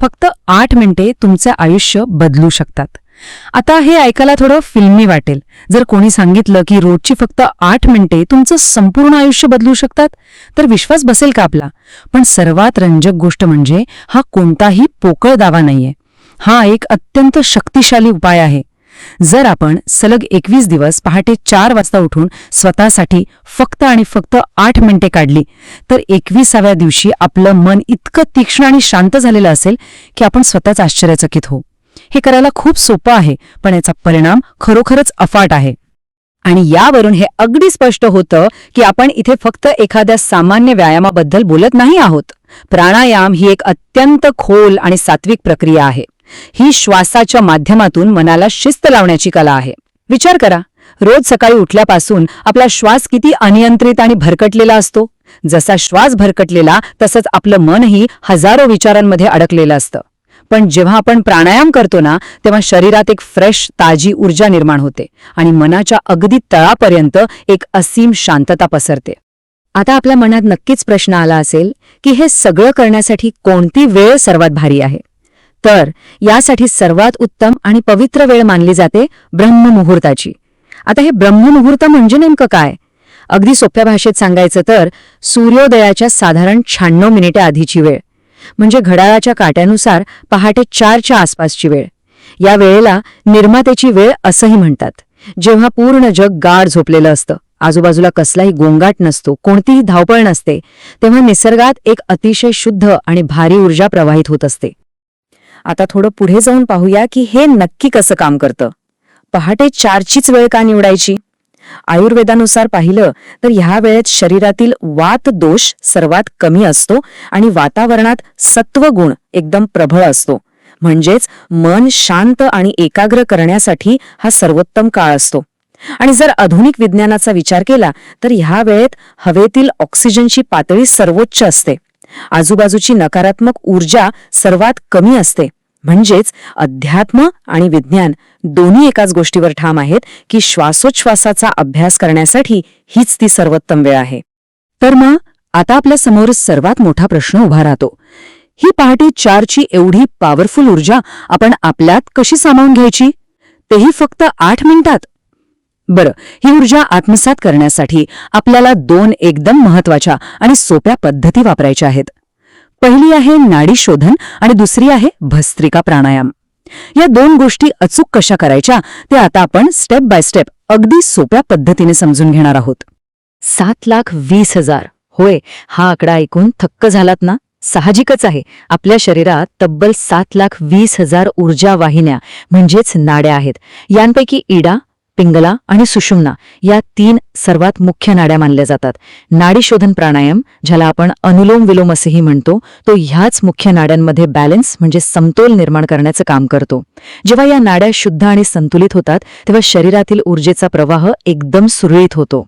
फक्त 8 मिनिटे तुमचे आयुष्य बदलू शकतात. आता हे ऐकायला थोडं फिल्मी वाटेल. जर कोणी सांगितलं की रोजची फक्त 8 मिनिटे तुमचं संपूर्ण आयुष्य बदलू शकतात, तर विश्वास बसेल का आपला? पण सर्वात रंजक गोष्ट म्हणजे हा कोणताही पोकळ दावा नाहीये. हा एक अत्यंत शक्तिशाली उपाय आहे. जर आपण सलग 21 दिवस पहाटे 4 वाजता उठून स्वतःसाठी फक्त आणि फक्त 8 मिनिटे काढली, तर 21व्या दिवशी आपलं मन इतकं तीक्ष्ण आणि शांत झालेलं असेल की आपण स्वतःच आश्चर्यचकित होऊ. हे करायला खूप सोपं आहे, पण याचा परिणाम खरोखरच अफाट आहे. आणि यावरून हे अगदी स्पष्ट होतं की आपण इथे फक्त एखाद्या सामान्य व्यायामाबद्दल बोलत नाही आहोत. प्राणायाम ही एक अत्यंत खोल आणि सात्विक प्रक्रिया आहे. ही श्वासाच्या माध्यमातून मनाला शिस्त लावण्याची कला आहे. विचार करा, रोज सकाळी उठल्यापासून आपला श्वास किती अनियंत्रित आणि भरकटलेला असतो. जसा श्वास भरकटलेला तसंच आपलं मनही हजारो विचारांमध्ये अडकलेलं असतं. पण जेव्हा आपण प्राणायाम करतो ना, तेव्हा शरीरात एक फ्रेश ताजी ऊर्जा निर्माण होते आणि मनाच्या अगदी तळापर्यंत एक असीम शांतता पसरते. आता आपल्या मनात नक्कीच प्रश्न आला असेल की हे सगळं करण्यासाठी कोणती वेळ सर्वात भारी आहे? तर यासाठी सर्वात उत्तम आणि पवित्र वेळ मानली जाते ब्रह्ममुहूर्ताची. आता हे ब्रह्ममुहूर्त म्हणजे नेमकं काय? अगदी सोप्या भाषेत सांगायचं तर सूर्योदयाच्या साधारण 96 मिनिटे आधीची वेळ, म्हणजे घड्याळाच्या काट्यानुसार पहाटे 4च्या आसपासची वेळ. या वेळेला निर्मातेची वेळ असंही म्हणतात. जेव्हा पूर्ण जग गाढ झोपलेलं असतं, आजूबाजूला कसलाही गोंगाट नसतो, कोणतीही धावपळ नसते, तेव्हा निसर्गात एक अतिशय शुद्ध आणि भारी ऊर्जा प्रवाहित होत असते. आता थोडं पुढे जाऊन पाहूया की हे नक्की कसं काम करतं. पहाटे 4चीच वेळ का निवडायची? आयुर्वेदानुसार पाहिलं तर ह्या वेळेत शरीरातील वात दोष सर्वात कमी असतो आणि वातावरणात सत्व गुण एकदम प्रबळ असतो. म्हणजेच मन शांत आणि एकाग्र करण्यासाठी हा सर्वोत्तम काळ असतो. आणि जर आधुनिक विज्ञानाचा विचार केला तर ह्या वेळेत हवेतील ऑक्सिजनची पातळी सर्वोच्च असते. आजूबाजूची नकारात्मक ऊर्जा सर्वात कमी असते. म्हणजेच अध्यात्म आणि विज्ञान दोन्ही एकाच गोष्टीवर ठाम आहेत की श्वासोच्छवासाचा अभ्यास करण्यासाठी हीच ती सर्वोत्तम वेळ आहे. तर मग आता आपल्या समोर सर्वात मोठा प्रश्न उभा राहतो. ही पहाटे 4ची एवढी पॉवरफुल ऊर्जा आपण आपल्यात कशी सामावून घ्यायची, तेही फक्त 8 मिनिटात? बरं, ही ऊर्जा आत्मसात करण्यासाठी आपल्याला 2 एकदम महत्वाच्या आणि सोप्या पद्धती वापरायच्या आहेत. पहिली आहे नाडी शोधन आणि दुसरी आहे भस्त्रिका प्राणायाम. या 2 गोष्टी अचूक कशा करायच्या ते आता आपण स्टेप बाय स्टेप अगदी सोप्या पद्धतीने समजून घेणार आहोत. 7,20,000. होय, हा आकडा ऐकून थक्क झालात ना? साहजिकच आहे. आपल्या शरीरात तब्बल 7,20,000 ऊर्जा वाहिन्या म्हणजेच नाड्या आहेत. यांपैकी इडा, पिंगला आणि सुषुम्ना या 3 सर्वात मुख्य नाड्या मानल्या जातात. नाडी शोधन प्राणायाम, ज्याला आपण अनुलोम विलोम असेही म्हणतो, तो ह्याच मुख्य नाड्यांमध्ये बॅलन्स म्हणजे समतोल निर्माण करण्याचं काम करतो. जेव्हा या नाड्या शुद्ध आणि संतुलित होतात तेव्हा शरीरातील ऊर्जेचा प्रवाह एकदम सुरळीत होतो.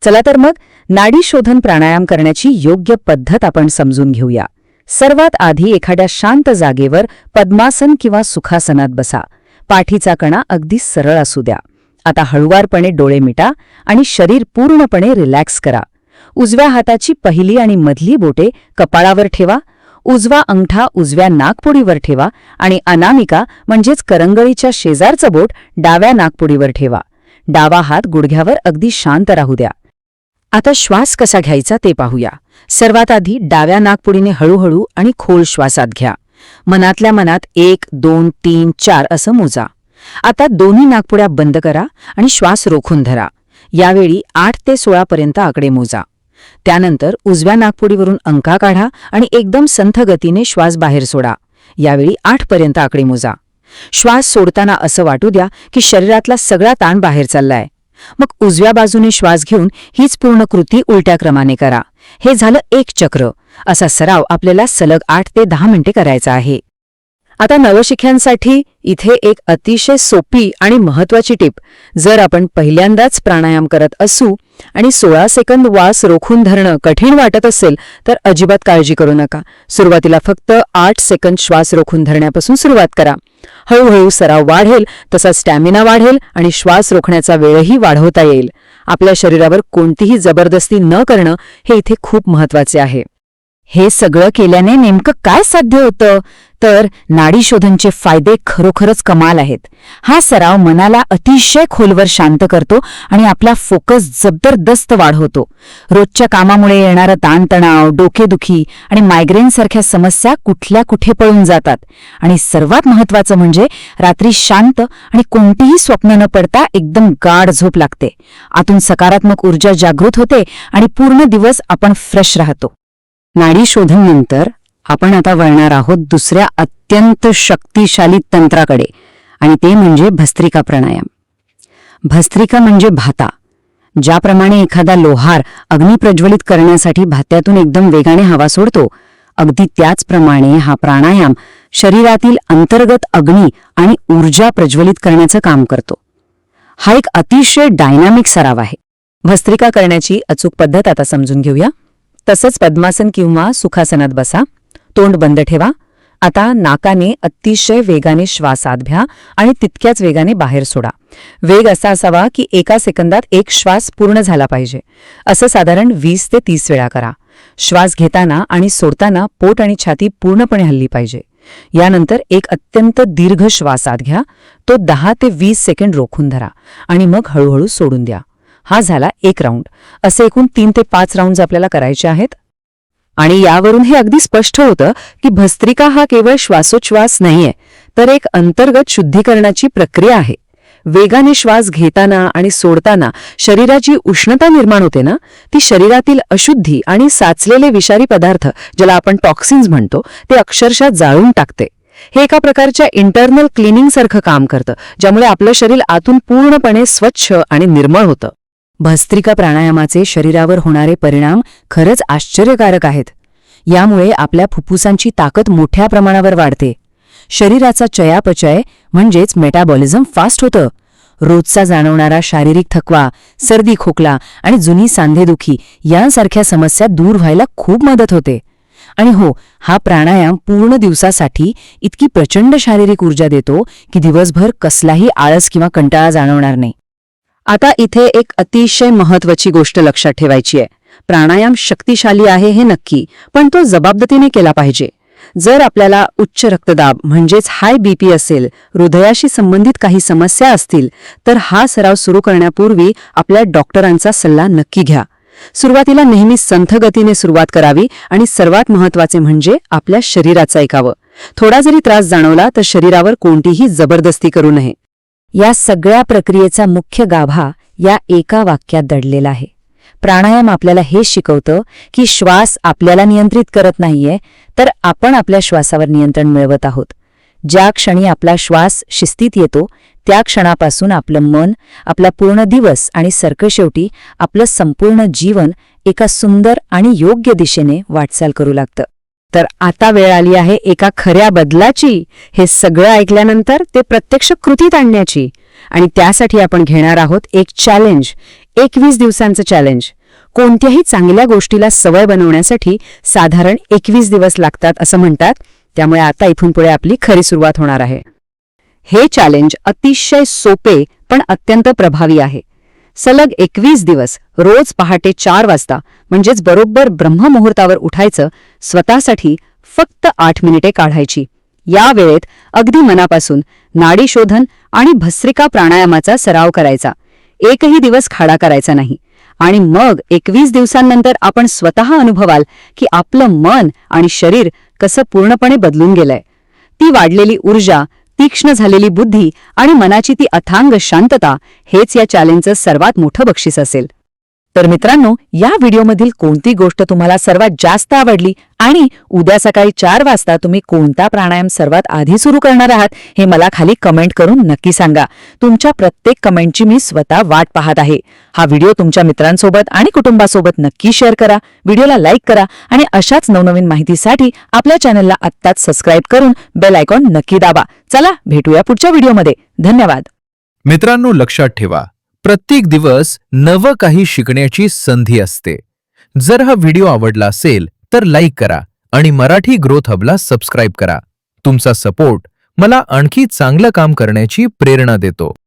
चला तर मग नाडी शोधन प्राणायाम करण्याची योग्य पद्धत आपण समजून घेऊया. सर्वात आधी एखाद्या शांत जागेवर पद्मासन किंवा सुखासनात बसा. पाठीचा कणा अगदी सरळ असू द्या. आता हळुवारपणे डोळे मिटा आणि शरीर पूर्णपणे रिलॅक्स करा. उजव्या हाताची पहिली आणि मधली बोटे कपाळावर ठेवा. उजवा अंगठा उजव्या नाकपुडीवर ठेवा आणि अनामिका म्हणजेच करंगळीच्या शेजारचं बोट डाव्या नाकपुडीवर ठेवा. डावा हात गुडघ्यावर अगदी शांत राहू द्या. आता श्वास कसा घ्यायचा ते पाहूया. सर्वात आधी डाव्या नाकपुडीने हळूहळू आणि खोल श्वासात घ्या. मनातल्या मनात 1, 2, 3, 4 असं मोजा. आता दोन्ही नाकपुड्या बंद करा आणि श्वास रोखून धरा. यावेळी 8 ते 16 पर्यंत आकडे मोजा. त्यानंतर उजव्या नाकपुडीवरून अंका काढा आणि एकदम संथ गतीने श्वास बाहेर सोडा. यावेळी 8 पर्यंत आकडे मोजा. श्वास सोडताना असं वाटू द्या की शरीरातला सगळा ताण बाहेर चाललाय. मग उजव्या बाजूने श्वास घेऊन हीच पूर्ण कृती उलट्या क्रमाने करा. हे झालं 1 चक्र. असा सराव आपल्याला सलग 8 ते 10 मिनिटे करायचा आहे. आता नवशिक्यांसाठी इथे एक अतिशय सोपी आणि महत्वाची टीप. जर आपण पहिल्यांदाच प्राणायाम करत असू आणि 16 सेकंद वास रोखून धरणं कठीण वाटत असेल तर अजिबात काळजी करू नका. सुरुवातीला फक्त 8 सेकंद श्वास रोखून धरण्यापासून सुरुवात करा. हळूहळू सराव वाढेल तसा स्टॅमिना वाढेल आणि श्वास रोखण्याचा वेळही वाढवता येईल. आपल्या शरीरावर कोणतीही जबरदस्ती न करणं हे इथे खूप महत्वाचे आहे. हे सगळं केल्याने नेमकं काय साध्य होतं? तर नाडीशोधनचे फायदे खरोखरच कमाल आहेत. हा सराव मनाला अतिशय खोलवर शांत करतो आणि आपला फोकस जबरदस्त वाढवतो. रोजच्या कामामुळे येणारा ताणतणाव, डोकेदुखी आणि मायग्रेनसारख्या समस्या कुठल्या कुठे पळून जातात. आणि सर्वात महत्त्वाचं म्हणजे रात्री शांत आणि कोणतीही स्वप्न न पडता एकदम गाढ झोप लागते. आतून सकारात्मक ऊर्जा जागृत होते आणि पूर्ण दिवस आपण फ्रेश राहतो. नाडीशोधननंतर आपण आता वळणार आहोत दुसऱ्या अत्यंत शक्तिशाली तंत्राकडे, आणि ते म्हणजे भस्त्रिका प्राणायाम. भस्त्रिका म्हणजे भाता. ज्याप्रमाणे एखादा लोहार अग्नी प्रज्वलित करण्यासाठी भात्यातून एकदम वेगाने हवा सोडतो, अगदी त्याचप्रमाणे हा प्राणायाम शरीरातील अंतर्गत अग्नी आणि ऊर्जा प्रज्वलित करण्याचं काम करतो. हा एक अतिशय डायनामिक सराव आहे. भस्त्रिका करण्याची अचूक पद्धत आता समजून घेऊया. तसंच पद्मासन किंवा सुखासनात बसा. तोंड बंद ठेवा. आता नाकाने अतिशय वेगाने श्वास आत घ्या आणि तितक्याच वेगाने बाहेर सोडा. वेग असा असावा की एका सेकंदात एक श्वास पूर्ण झाला पाहिजे. असं साधारण 20 ते 30 वेळा करा. श्वास घेताना आणि सोडताना पोट आणि छाती पूर्णपणे हलली पाहिजे. यानंतर एक अत्यंत दीर्घ श्वास आत घ्या. तो 10 ते 20 सेकंड रोखून धरा आणि मग हळूहळू सोडून द्या. हा झाला एक राऊंड. असे एकूण 3 ते 5 राऊंड्स आपल्याला करायचे आहेत. आणि यावरून हे अगदी स्पष्ट होतं की भस्त्रिका हा केवळ श्वासोच्छ्वास नाहीये, तर एक अंतर्गत शुद्धीकरणाची प्रक्रिया आहे. वेगाने श्वास घेताना आणि सोडताना शरीराची उष्णता निर्माण होते ना, ती शरीरातील अशुद्धी आणि साचलेले विषारी पदार्थ, ज्याला आपण टॉक्सिन्स म्हणतो, ते अक्षरशः जाळून टाकते. हे एका प्रकारच्या इंटरनल क्लिनिंगसारखं काम करतं, ज्यामुळे आपलं शरीर आतून पूर्णपणे स्वच्छ आणि निर्मळ होतं. भस्त्रिका प्राणायामाचे शरीरावर होणारे परिणाम खरंच आश्चर्यकारक आहेत. यामुळे आपल्या फुफ्फुसांची ताकद मोठ्या प्रमाणावर वाढते. शरीराचा चयापचय म्हणजेच मेटाबॉलिझम फास्ट होतं. रोजचा जाणवणारा शारीरिक थकवा, सर्दी खोकला आणि जुनी सांधेदुखी यांसारख्या समस्या दूर व्हायला खूप मदत होते. आणि हो, हा प्राणायाम पूर्ण दिवसासाठी इतकी प्रचंड शारीरिक ऊर्जा देतो की दिवसभर कसलाही आळस किंवा कंटाळा जाणवणार नाही. आता इथे एक अतिशय महत्त्वाची गोष्ट लक्षात ठेवायची आहे. प्राणायाम शक्तिशाली आहे हे नक्की, पण तो जबाबदारीने केला पाहिजे. जर आपल्याला उच्च रक्तदाब म्हणजेच हाय बीपी असेल, हृदयाशी संबंधित काही समस्या असतील, तर हा सराव सुरू करण्यापूर्वी आपल्या डॉक्टरांचा सल्ला नक्की घ्या. सुरुवातीला नेहमी संथ गतीने सुरुवात करावी आणि सर्वात महत्त्वाचे म्हणजे आपल्या शरीराचं ऐकावं. थोडा जरी त्रास जाणवला तर शरीरावर कोणतीही जबरदस्ती करू नये. या सगळ्या प्रक्रियेचा मुख्य गाभा या एका वाक्यात दडलेला आहे. प्राणायाम आपल्याला हे शिकवतं की श्वास आपल्याला नियंत्रित करत नाहीये, तर आपण आपल्या श्वासावर नियंत्रण मिळवत आहोत. ज्या क्षणी आपला श्वास शिस्तीत येतो, त्या क्षणापासून आपलं मन, आपला पूर्ण दिवस आणि सरकशेवटी आपलं संपूर्ण जीवन एका सुंदर आणि योग्य दिशेने वाटचाल करू लागतं. तर आता वेळ आली आहे एका खऱ्या बदलाची. हे सगळं ऐकल्यानंतर ते प्रत्यक्ष कृतीत आणण्याची. आणि त्यासाठी आपण घेणार आहोत एक चॅलेंज, 21 दिवसांचं चॅलेंज. कोणत्याही चांगल्या गोष्टीला सवय बनवण्यासाठी साधारण 21 दिवस लागतात असं म्हणतात. त्यामुळे आता इथून पुढे आपली खरी सुरुवात होणार आहे. हे चॅलेंज अतिशय सोपे पण अत्यंत प्रभावी आहे. सलग 21 दिवस रोज पहाटे 4 वाजता म्हणजेच बरोबर ब्रह्ममुहूर्तावर उठायचं, स्वतःसाठी फक्त 8 मिनिटे काढायची. या वेळेत अगदी मनापासून नाडीशोधन आणि भस्त्रिका प्राणायामाचा सराव करायचा. एकही दिवस खाडा करायचा नाही. आणि मग 21 दिवसांनंतर आपण स्वतः अनुभवाल की आपलं मन आणि शरीर कसं पूर्णपणे बदलून गेलंय. ती वाढलेली ऊर्जा, तीक्ष्ण झालेली बुद्धी आणि मनाची ती अथांग शांतता हेच या चॅलेंजचं सर्वात मोठं बक्षीस असेल. तर मित्रांनो, या व्हिडिओमधील कोणती गोष्ट तुम्हाला सर्वात जास्त आवडली आणि उद्या सकाळी 4 वाजता तुम्ही कोणता प्राणायाम सर्वात आधी सुरू करणार आहात हे मला खाली कमेंट करून नक्की सांगा. तुमच्या प्रत्येक कमेंटची मी स्वतः वाट पाहत आहे. हा व्हिडिओ तुमच्या मित्रांसोबत आणि कुटुंबासोबत नक्की शेअर करा, व्हिडिओला लाईक करा आणि अशाच नवनवीन माहितीसाठी आपल्या चॅनलला आत्ताच सबस्क्राईब करून बेल आयकॉन नक्की दाबा. चला भेटूया पुढच्या व्हिडिओमध्ये. धन्यवाद. मित्रांनो, लक्षात ठेवा, प्रत्येक दिवस नवं काही शिकण्याची संधी असते. जर हा व्हिडिओ आवडला असेल तर लाईक करा आणि मराठी ग्रोथ हबला सबस्क्राईब करा. तुमचा सपोर्ट मला आणखी चांगलं काम करण्याची प्रेरणा देतो.